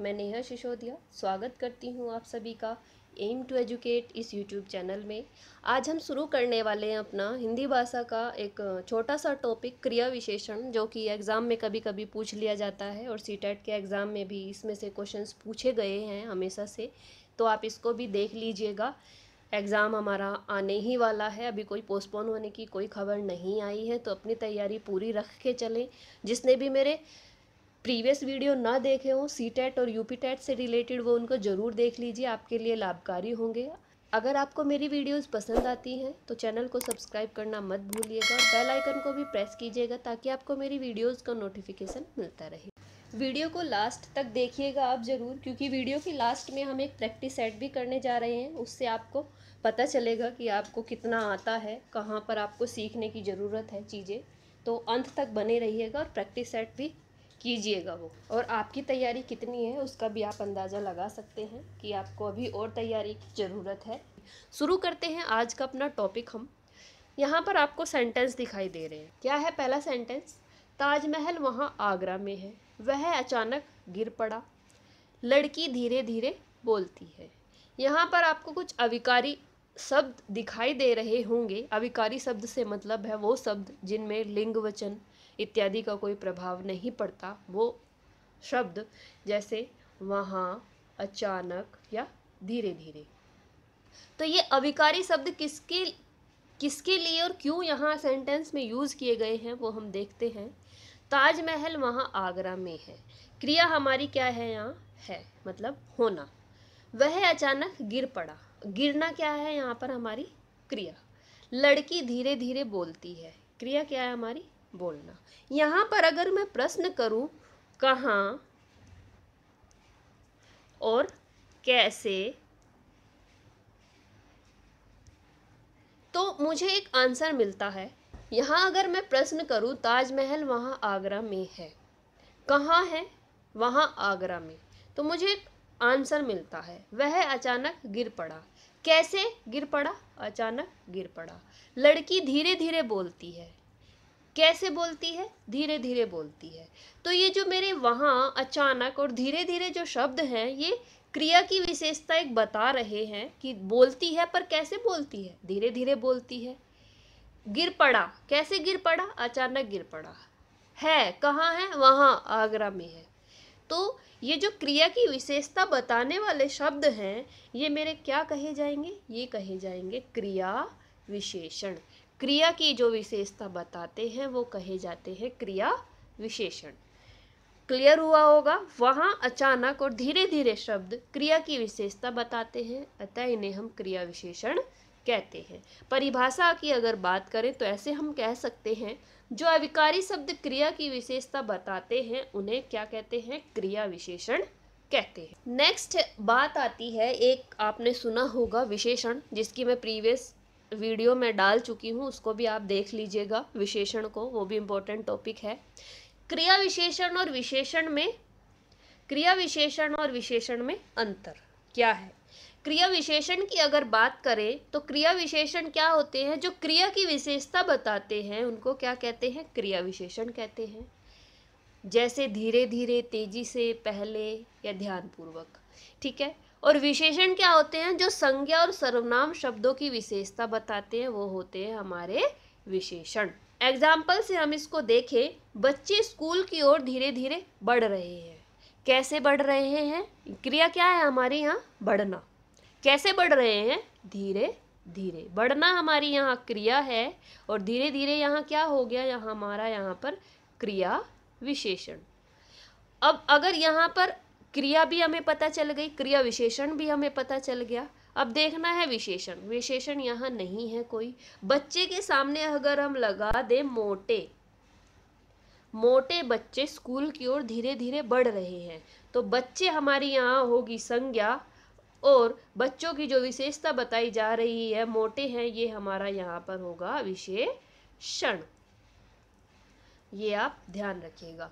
मैं नेहा सिसोदिया स्वागत करती हूँ आप सभी का एम टू एजुकेट इस यूट्यूब चैनल में। आज हम शुरू करने वाले हैं अपना हिंदी भाषा का एक छोटा सा टॉपिक क्रिया विशेषण, जो कि एग्ज़ाम में कभी कभी पूछ लिया जाता है और सीटेट के एग्ज़ाम में भी इसमें से क्वेश्चंस पूछे गए हैं हमेशा से। तो आप इसको भी देख लीजिएगा। एग्ज़ाम हमारा आने ही वाला है, अभी कोई पोस्टपोन होने की कोई खबर नहीं आई है, तो अपनी तैयारी पूरी रख के चलें। जिसने भी मेरे प्रीवियस वीडियो ना देखे हो सीटेट और यूपीटेट से रिलेटेड, वो उनको ज़रूर देख लीजिए, आपके लिए लाभकारी होंगे। अगर आपको मेरी वीडियोस पसंद आती हैं तो चैनल को सब्सक्राइब करना मत भूलिएगा और बेल आइकन को भी प्रेस कीजिएगा ताकि आपको मेरी वीडियोस का नोटिफिकेशन मिलता रहे। वीडियो को लास्ट तक देखिएगा आप ज़रूर, क्योंकि वीडियो की लास्ट में हम एक प्रैक्टिस सेट भी करने जा रहे हैं। उससे आपको पता चलेगा कि आपको कितना आता है, कहाँ पर आपको सीखने की ज़रूरत है चीज़ें। तो अंत तक बने रहिएगा और प्रैक्टिस सेट भी कीजिएगा वो। और आपकी तैयारी कितनी है उसका भी आप अंदाज़ा लगा सकते हैं कि आपको अभी और तैयारी की ज़रूरत है। शुरू करते हैं आज का अपना टॉपिक। हम यहाँ पर आपको सेंटेंस दिखाई दे रहे हैं। क्या है पहला सेंटेंस? ताजमहल वहाँ आगरा में है, वह अचानक गिर पड़ा, लड़की धीरे धीरे बोलती है। यहाँ पर आपको कुछ अविकारी शब्द दिखाई दे रहे होंगे। अविकारी शब्द से मतलब है वो शब्द जिनमें लिंग वचन इत्यादि का कोई प्रभाव नहीं पड़ता, वो शब्द जैसे वहाँ, अचानक या धीरे धीरे। तो ये अविकारी शब्द किसके किसके लिए और क्यों यहाँ सेंटेंस में यूज़ किए गए हैं वो हम देखते हैं। ताजमहल वहाँ आगरा में है, क्रिया हमारी क्या है यहाँ? है, मतलब होना। वह अचानक गिर पड़ा, गिरना क्या है यहाँ पर? हमारी क्रिया। लड़की धीरे धीरे बोलती है, क्रिया क्या है हमारी? बोलना। यहाँ पर अगर मैं प्रश्न करूं कहाँ और कैसे, तो मुझे एक आंसर मिलता है। यहाँ अगर मैं प्रश्न करूं ताजमहल वहाँ आगरा में है, कहाँ है? वहाँ आगरा में, तो मुझे एक आंसर मिलता है। वह अचानक गिर पड़ा, कैसे गिर पड़ा? अचानक गिर पड़ा। लड़की धीरे धीरे बोलती है, कैसे बोलती है? धीरे धीरे बोलती है। तो ये जो मेरे वहाँ, अचानक और धीरे धीरे जो शब्द हैं, ये क्रिया की विशेषता एक बता रहे हैं कि बोलती है, पर कैसे बोलती है? धीरे धीरे बोलती है। गिर पड़ा, कैसे गिर पड़ा? अचानक गिर पड़ा। है, कहाँ है? वहाँ आगरा में है। तो ये जो क्रिया की विशेषता बताने वाले शब्द हैं, ये मेरे क्या कहे जाएंगे? ये कहे जाएंगे क्रिया विशेषण। क्रिया की जो विशेषता बताते हैं वो कहे जाते हैं क्रिया विशेषण। क्लियर हुआ होगा? वहाँ, अचानक और धीरे धीरे शब्द क्रिया की विशेषता बताते हैं, अतः इन्हें हम क्रिया विशेषण कहते हैं। परिभाषा की अगर बात करें तो ऐसे हम कह सकते हैं, जो अविकारी शब्द क्रिया की विशेषता बताते हैं उन्हें क्या कहते हैं? क्रिया विशेषण कहते हैं। नेक्स्ट बात आती है, एक आपने सुना होगा विशेषण, जिसकी मैं प्रीवियस वीडियो में डाल चुकी हूँ, उसको भी आप देख लीजिएगा विशेषण को, वो भी इम्पोर्टेंट टॉपिक है। क्रिया विशेषण और विशेषण में अंतर क्या है? क्रिया विशेषण की अगर बात करें तो क्रिया विशेषण क्या होते हैं? जो क्रिया की विशेषता बताते हैं उनको क्या कहते हैं? क्रिया विशेषण कहते हैं। जैसे धीरे धीरे, तेजी से, पहले या ध्यानपूर्वक, ठीक है। और विशेषण क्या होते हैं? जो संज्ञा और सर्वनाम शब्दों की विशेषता बताते हैं वो होते हैं हमारे विशेषण। एग्जाम्पल से हम इसको देखें, बच्चे स्कूल की ओर धीरे धीरे बढ़ रहे हैं। कैसे बढ़ रहे हैं? क्रिया क्या है हमारी यहाँ? बढ़ना। कैसे बढ़ रहे हैं? धीरे धीरे। बढ़ना हमारी यहाँ क्रिया है और धीरे धीरे यहाँ क्या हो गया? यहाँ हमारा यहाँ पर क्रिया विशेषण। अब अगर यहाँ पर क्रिया भी हमें पता चल गई, क्रिया विशेषण भी हमें पता चल गया, अब देखना है विशेषण। विशेषण यहाँ नहीं है कोई। बच्चे के सामने अगर हम लगा दें मोटे, मोटे बच्चे स्कूल की ओर धीरे धीरे बढ़ रहे हैं, तो बच्चे हमारी यहाँ होगी संज्ञा और बच्चों की जो विशेषता बताई जा रही है मोटे हैं, ये हमारा यहाँ पर होगा विशेषण। ये आप ध्यान रखिएगा।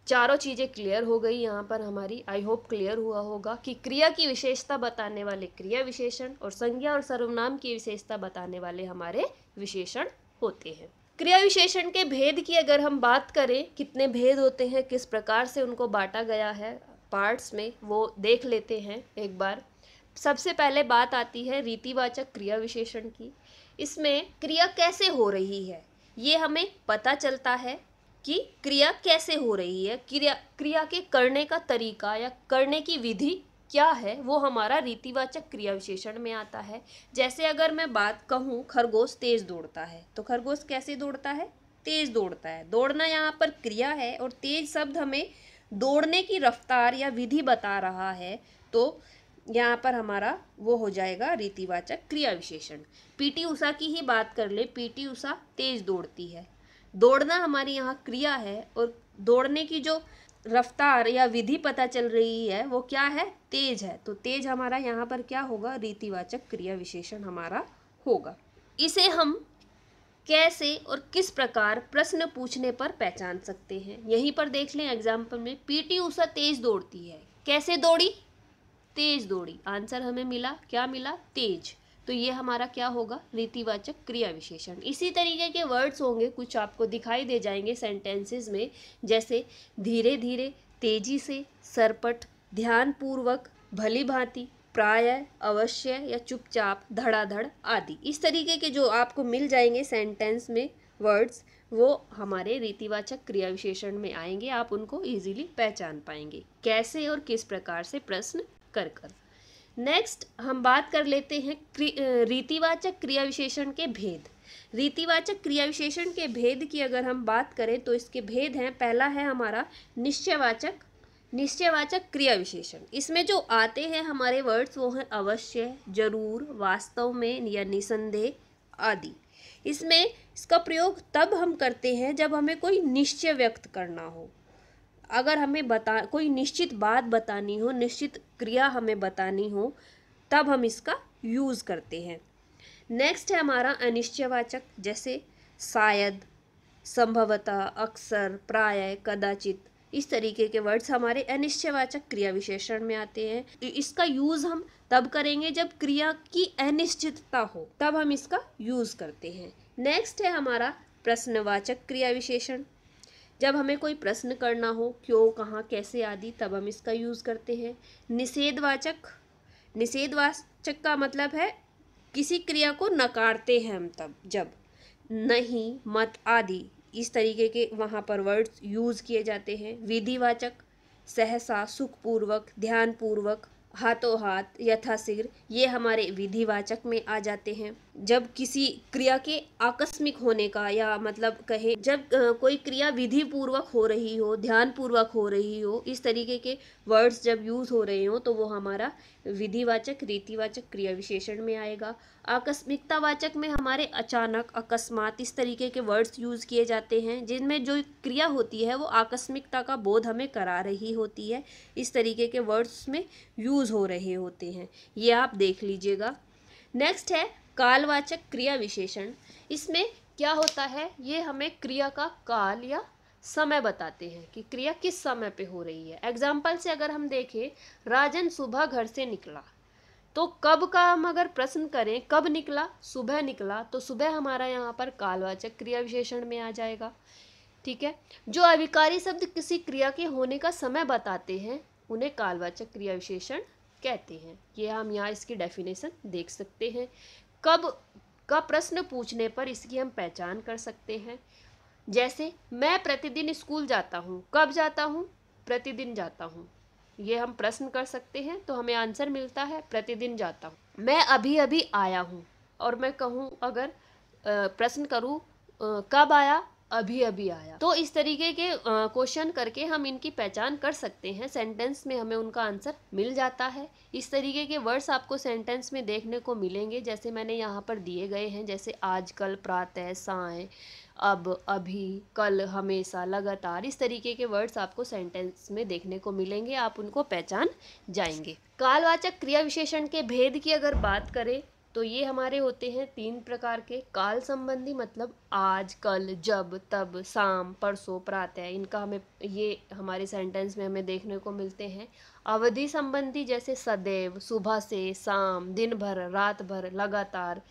चारों चीज़ें क्लियर हो गई यहाँ पर हमारी। आई होप क्लियर हुआ होगा कि क्रिया की विशेषता बताने वाले क्रिया विशेषण और संज्ञा और सर्वनाम की विशेषता बताने वाले हमारे विशेषण होते हैं। क्रिया विशेषण के भेद की अगर हम बात करें, कितने भेद होते हैं, किस प्रकार से उनको बांटा गया है, पार्ट्स में, वो देख लेते हैं एक बार। सबसे पहले बात आती है रीतिवाचक क्रिया विशेषण की। इसमें क्रिया कैसे हो रही है ये हमें पता चलता है कि क्रिया कैसे हो रही है, क्रिया के करने का तरीका या करने की विधि क्या है, वो हमारा रीतिवाचक क्रिया विशेषण में आता है। जैसे अगर मैं बात कहूँ खरगोश तेज दौड़ता है, तो खरगोश कैसे दौड़ता है? तेज दौड़ता है। दौड़ना यहाँ पर क्रिया है और तेज शब्द हमें दौड़ने की रफ्तार या विधि बता रहा है, तो यहाँ पर हमारा वो हो जाएगा रीतिवाचक क्रिया विशेषण। पीटी उषा की ही बात कर ले, पीटी उषा तेज दौड़ती है। दौड़ना हमारी यहाँ क्रिया है और दौड़ने की जो रफ्तार या विधि पता चल रही है वो क्या है? तेज है। तो तेज हमारा यहाँ पर क्या होगा? रीतिवाचक क्रिया विशेषण हमारा होगा। इसे हम कैसे और किस प्रकार प्रश्न पूछने पर पहचान सकते हैं, यहीं पर देख लें एग्जाम्पल में। पीटी उषा तेज दौड़ती है। कैसे दौड़ी? तेज दौड़ी। आंसर हमें मिला, क्या मिला? तेज। तो ये हमारा क्या होगा? रीतिवाचक क्रिया विशेषण। इसी तरीके के वर्ड्स होंगे, कुछ आपको दिखाई दे जाएंगे सेंटेंसेस में, जैसे धीरे धीरे, तेजी से, सरपट, ध्यानपूर्वक, भली भांति, प्रायः, अवश्य या चुपचाप, धड़ाधड़ आदि। इस तरीके के जो आपको मिल जाएंगे सेंटेंस में वर्ड्स, वो हमारे रीतिवाचक क्रिया विशेषण में आएंगे। आप उनको इजीली पहचान पाएंगे कैसे और किस प्रकार से प्रश्न कर कर। नेक्स्ट हम बात कर लेते हैं रीतिवाचक क्रिया विशेषण के भेद। रीतिवाचक क्रिया विशेषण के भेद की अगर हम बात करें तो इसके भेद हैं। पहला है हमारा निश्चयवाचक क्रिया विशेषण। इसमें जो आते हैं हमारे वर्ड्स वो हैं अवश्य, जरूर, वास्तव में या निसंदेह आदि। इसमें इसका प्रयोग तब हम करते हैं जब हमें कोई निश्चय व्यक्त करना हो। अगर हमें कोई निश्चित बात बतानी हो, निश्चित क्रिया हमें बतानी हो, तब हम इसका यूज़ करते हैं। नेक्स्ट है हमारा अनिश्चयवाचक, जैसे शायद, संभवतः, अक्सर, प्रायः, कदाचित। इस तरीके के वर्ड्स हमारे अनिश्चयवाचक क्रिया विशेषण में आते हैं। इसका यूज़ हम तब करेंगे जब क्रिया की अनिश्चितता हो, तब हम इसका यूज़ करते हैं। नेक्स्ट है हमारा प्रश्नवाचक क्रिया विशेषण। जब हमें कोई प्रश्न करना हो, क्यों, कहाँ, कैसे आदि, तब हम इसका यूज़ करते हैं। निषेधवाचक का मतलब है किसी क्रिया को नकारते हैं हम तब, जब नहीं, मत आदि इस तरीके के वहाँ पर वर्ड्स यूज़ किए जाते हैं। विधिवाचक, सहसा, सुखपूर्वक, ध्यानपूर्वक, हाथों हाथ, यथाशीघ्र, ये हमारे विधिवाचक में आ जाते हैं। जब किसी क्रिया के आकस्मिक होने का, या मतलब कहे जब कोई क्रिया विधि पूर्वक हो रही हो, ध्यान पूर्वक हो रही हो, इस तरीके के वर्ड्स जब यूज़ हो रहे हो तो वो हमारा विधिवाचक रीतिवाचक क्रिया विशेषण में आएगा। आकस्मिकतावाचक में हमारे अचानक, अकस्मात, इस तरीके के वर्ड्स यूज़ किए जाते हैं जिनमें जो क्रिया होती है वो आकस्मिकता का बोध हमें करा रही होती है। इस तरीके के वर्ड्स में यूज़ हो रहे होते हैं, ये आप देख लीजिएगा। नेक्स्ट है कालवाचक क्रिया विशेषण। इसमें क्या होता है? ये हमें क्रिया का काल या समय बताते हैं कि क्रिया किस समय पे हो रही है। एग्जाम्पल से अगर हम देखें, राजन सुबह घर से निकला, तो कब का हम अगर प्रश्न करें, कब निकला? सुबह निकला, तो सुबह हमारा यहाँ पर कालवाचक क्रिया विशेषण में आ जाएगा। ठीक है। जो अविकारी शब्द किसी क्रिया के होने का समय बताते हैं उन्हें कालवाचक क्रिया विशेषण कहते हैं। ये हम यहाँ इसकी डेफिनेशन देख सकते हैं। कब का प्रश्न पूछने पर इसकी हम पहचान कर सकते हैं। जैसे मैं प्रतिदिन स्कूल जाता हूँ। कब जाता हूँ? प्रतिदिन जाता हूँ। ये हम प्रश्न कर सकते हैं तो हमें आंसर मिलता है प्रतिदिन जाता हूँ। मैं अभी अभी आया हूँ, और मैं कहूँ अगर प्रश्न करूँ कब आया? अभी अभी आया। तो इस तरीके के क्वेश्चन करके हम इनकी पहचान कर सकते हैं। सेंटेंस में हमें उनका आंसर मिल जाता है। इस तरीके के वर्ड्स आपको सेंटेंस में देखने को मिलेंगे, जैसे मैंने यहाँ पर दिए गए हैं, जैसे आज, कल, प्रातः, साय, अब, अभी, कल, हमेशा, लगातार। इस तरीके के वर्ड्स आपको सेंटेंस में देखने को मिलेंगे, आप उनको पहचान जाएंगे। कालवाचक क्रिया विशेषण के भेद की अगर बात करें तो ये हमारे होते हैं 3 प्रकार के। काल संबंधी मतलब आज, कल, जब, तब, शाम, परसों, प्रातः, इनका ये हमारे सेंटेंस में हमें देखने को मिलते हैं। अवधि संबंधी जैसे सदैव, सुबह से, शाम, दिन भर, रात भर, लगातार,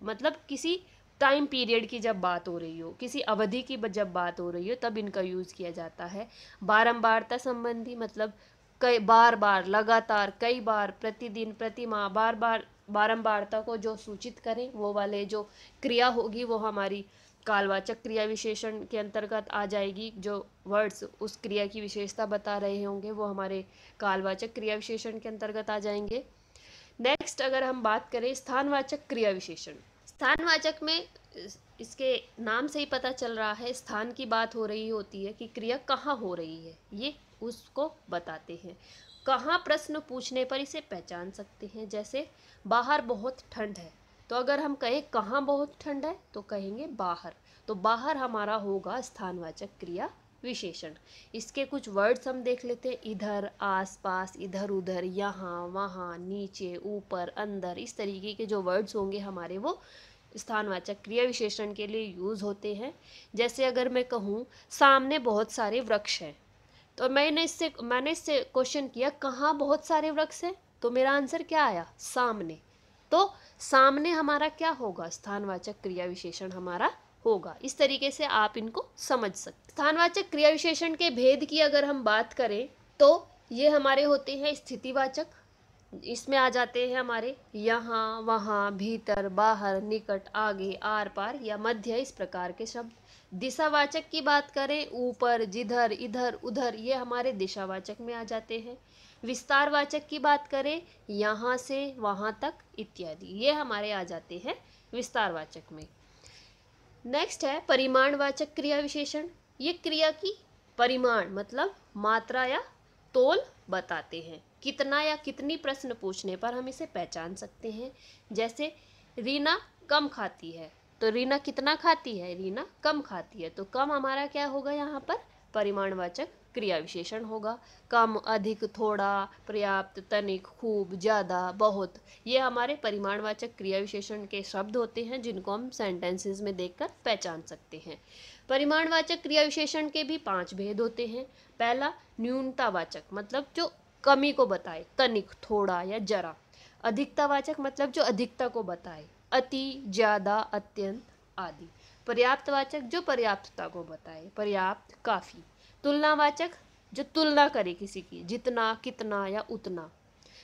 मतलब किसी टाइम पीरियड की जब बात हो रही हो, किसी अवधि की जब बात हो रही हो, तब इनका यूज़ किया जाता है। बारंबारता संबंधी मतलब कई बार बार, लगातार, कई बार, प्रतिदिन, प्रतिमाह, बार बार, बारंबारता को जो सूचित करें वो वाले जो क्रिया होगी वो हमारी कालवाचक क्रिया विशेषण के अंतर्गत आ जाएगी। जो वर्ड्स उस क्रिया की विशेषता बता रहे होंगे वो हमारे कालवाचक क्रिया विशेषण के अंतर्गत आ जाएंगे। नेक्स्ट अगर हम बात करें स्थानवाचक क्रिया विशेषण, स्थानवाचक में इसके नाम से ही पता चल रहा है स्थान की बात हो रही होती है कि क्रिया कहाँ हो रही है, ये उसको बताते हैं। कहाँ प्रश्न पूछने पर इसे पहचान सकते हैं, जैसे बाहर बहुत ठंड है, तो अगर हम कहें कहाँ बहुत ठंड है तो कहेंगे बाहर, तो बाहर हमारा होगा स्थानवाचक क्रिया विशेषण। इसके कुछ वर्ड्स हम देख लेते हैं, इधर, आस पास, इधर उधर, यहाँ वहाँ, नीचे, ऊपर, अंदर, इस तरीके के जो वर्ड्स होंगे हमारे वो स्थानवाचक क्रिया विशेषण के लिए यूज़ होते हैं। जैसे अगर मैं कहूँ सामने बहुत सारे वृक्ष हैं, तो मैंने इससे क्वेश्चन किया कहाँ बहुत सारे वृक्ष हैं, तो मेरा आंसर क्या आया, सामने। तो सामने हमारा क्या होगा, स्थानवाचक क्रिया विशेषण हमारा होगा। इस तरीके से आप इनको समझ सकते। स्थानवाचक क्रिया विशेषण के भेद की अगर हम बात करें तो ये हमारे होते हैं स्थितिवाचक, इसमें आ जाते हैं हमारे यहाँ वहाँ, भीतर, बाहर, निकट, आगे, आर पार या मध्य, इस प्रकार के शब्द। दिशावाचक की बात करें, ऊपर, जिधर, इधर, उधर, ये हमारे दिशावाचक में आ जाते हैं। विस्तारवाचक की बात करें, यहाँ से वहाँ तक इत्यादि, ये हमारे आ जाते हैं विस्तारवाचक में। नेक्स्ट है परिमाणवाचक क्रिया विशेषण। ये क्रिया की परिमाण मतलब मात्रा या तोल बताते हैं। कितना या कितनी प्रश्न पूछने पर हम इसे पहचान सकते हैं। जैसे रीना कम खाती है, तो रीना कितना खाती है, रीना कम खाती है, तो कम हमारा क्या होगा यहाँ पर, परिमाणवाचक क्रिया विशेषण होगा। कम, अधिक, थोड़ा, पर्याप्त, तनिक, खूब, ज़्यादा, बहुत, ये हमारे परिमाणवाचक क्रिया विशेषण के शब्द होते हैं जिनको हम सेंटेंसेस में देखकर पहचान सकते हैं। परिमाणवाचक क्रिया विशेषण के भी 5 भेद होते हैं। पहला न्यूनतावाचक, मतलब जो कमी को बताए, तनिक, थोड़ा या जरा। अधिकतावाचक मतलब जो अधिकता को बताए, अति, ज्यादा, अत्यंत आदि। पर्याप्तवाचक जो पर्याप्तता को बताए, पर्याप्त, काफी। तुलनावाचक जो तुलना करे किसी की, जितना, कितना या उतना।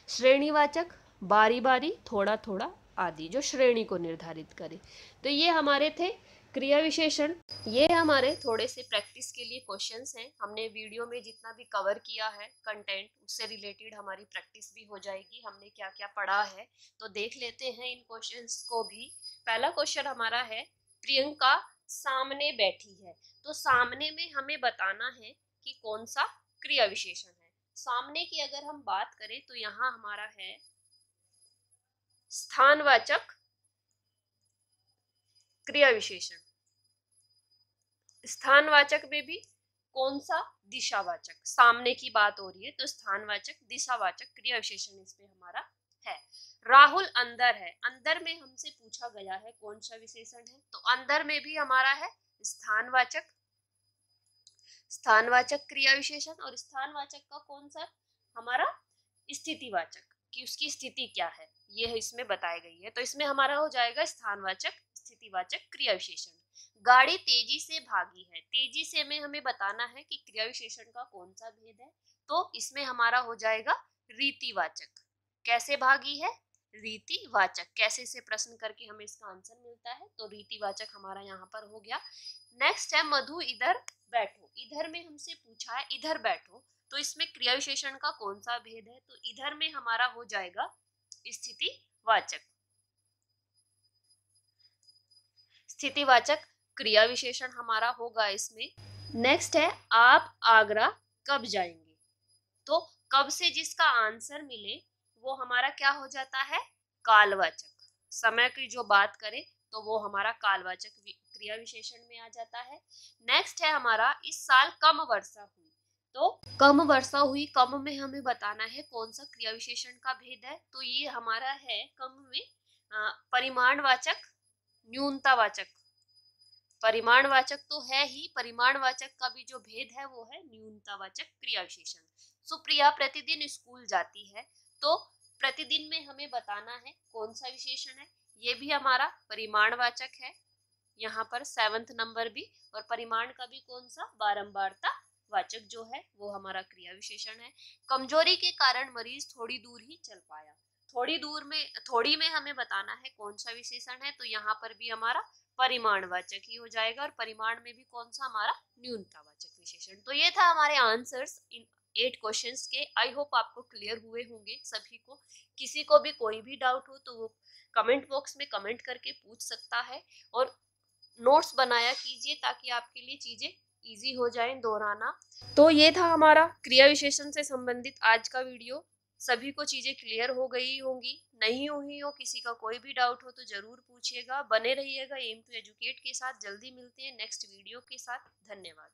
श्रेणीवाचक बारी बारी, थोड़ा थोड़ा आदि, जो श्रेणी को निर्धारित करे। तो ये हमारे थे क्रिया विशेषण। ये हमारे थोड़े से प्रैक्टिस के लिए क्वेश्चंस हैं। हमने वीडियो में जितना भी कवर किया है कंटेंट, उससे रिलेटेड हमारी प्रैक्टिस भी हो जाएगी, हमने क्या क्या पढ़ा है। तो देख लेते हैं इन क्वेश्चंस को भी। पहला क्वेश्चन हमारा है, प्रियंका सामने बैठी है, तो सामने में हमें बताना है कि कौन सा क्रिया विशेषण है। सामने की अगर हम बात करें तो यहाँ हमारा है स्थानवाचक क्रिया विशेषण। स्थानवाचक में भी कौन सा, दिशावाचक। सामने की बात हो रही है तो स्थानवाचक, दिशावाचक क्रिया विशेषण इसमें हमारा है। राहुल अंदर है, अंदर में हमसे पूछा गया है कौन सा विशेषण है, तो अंदर में भी हमारा है स्थानवाचक, स्थानवाचक क्रिया विशेषण। और स्थानवाचक का कौन सा, हमारा स्थितिवाचक, कि उसकी स्थिति क्या है ये इसमें बताई गई है, तो इसमें हमारा हो जाएगा स्थानवाचक, स्थितिवाचक क्रिया विशेषण। गाड़ी तेजी से भागी है, तेजी से में हमें बताना है कि क्रिया विशेषण का कौन सा भेद है, तो इसमें हमारा हो जाएगा रीतिवाचक। कैसे भागी है, रीतिवाचक। कैसे से प्रश्न करके हमें इसका आंसर मिलता है, तो रीतिवाचक हमारा यहाँ पर हो गया। नेक्स्ट है मधु इधर बैठो, इधर में हमसे पूछा है इधर बैठो, तो इसमें क्रिया विशेषण का कौन सा भेद है, तो इधर में हमारा हो जाएगा स्थितिवाचक, स्थितिवाचक क्रिया विशेषण हमारा होगा इसमें। नेक्स्ट है आप आगरा कब जाएंगे, तो कब से जिसका आंसर मिले वो हमारा क्या हो जाता है, कालवाचक। समय की जो बात करें तो वो हमारा कालवाचक क्रिया विशेषण में आ जाता है। नेक्स्ट है हमारा इस साल कम वर्षा हुई, तो कम वर्षा हुई, कम में हमें बताना है कौन सा क्रिया विशेषण का भेद है, तो ये हमारा है कम में परिमाणवाचक, न्यूनतावाचक। परिमाणवाचक तो है ही, परिमाणवाचक का भी जो भेद है वो है न्यूनतावाचक क्रिया विशेषण। सुप्रिया प्रतिदिन स्कूल जाती है, तो प्रतिदिन में हमें बताना है कौन सा विशेषण है, ये भी हमारा परिमाणवाचक है, यहाँ पर 7th नंबर भी। और परिमाण का भी कौन सा, बारंबारता वाचक जो है वो हमारा क्रिया विशेषण है। कमजोरी के कारण मरीज थोड़ी दूर ही चल पाया, थोड़ी में हमें बताना है कौन सा विशेषण है, तो यहाँ पर भी हमारा परिमाणवाचक ही हो जाएगा, और परिमाण में भी कौन सा हमारा न्यूनतावाचक विशेषण। तो ये था हमारे आंसर्स इन 8 क्वेश्चंस के। आई होप आपको क्लियर हुए होंगे सभी को। किसी को भी कोई भी डाउट हो तो वो कमेंट बॉक्स में कमेंट करके पूछ सकता है, और नोट्स बनाया कीजिए ताकि आपके लिए चीजें इजी हो जाए दोहराना। तो ये था हमारा क्रिया विशेषण से संबंधित आज का वीडियो। सभी को चीजें क्लियर हो गई होंगी, नहीं हुई हो किसी का कोई भी डाउट हो तो जरूर पूछिएगा। बने रहिएगा एम टू एजुकेट के साथ। जल्दी मिलते हैं नेक्स्ट वीडियो के साथ। धन्यवाद।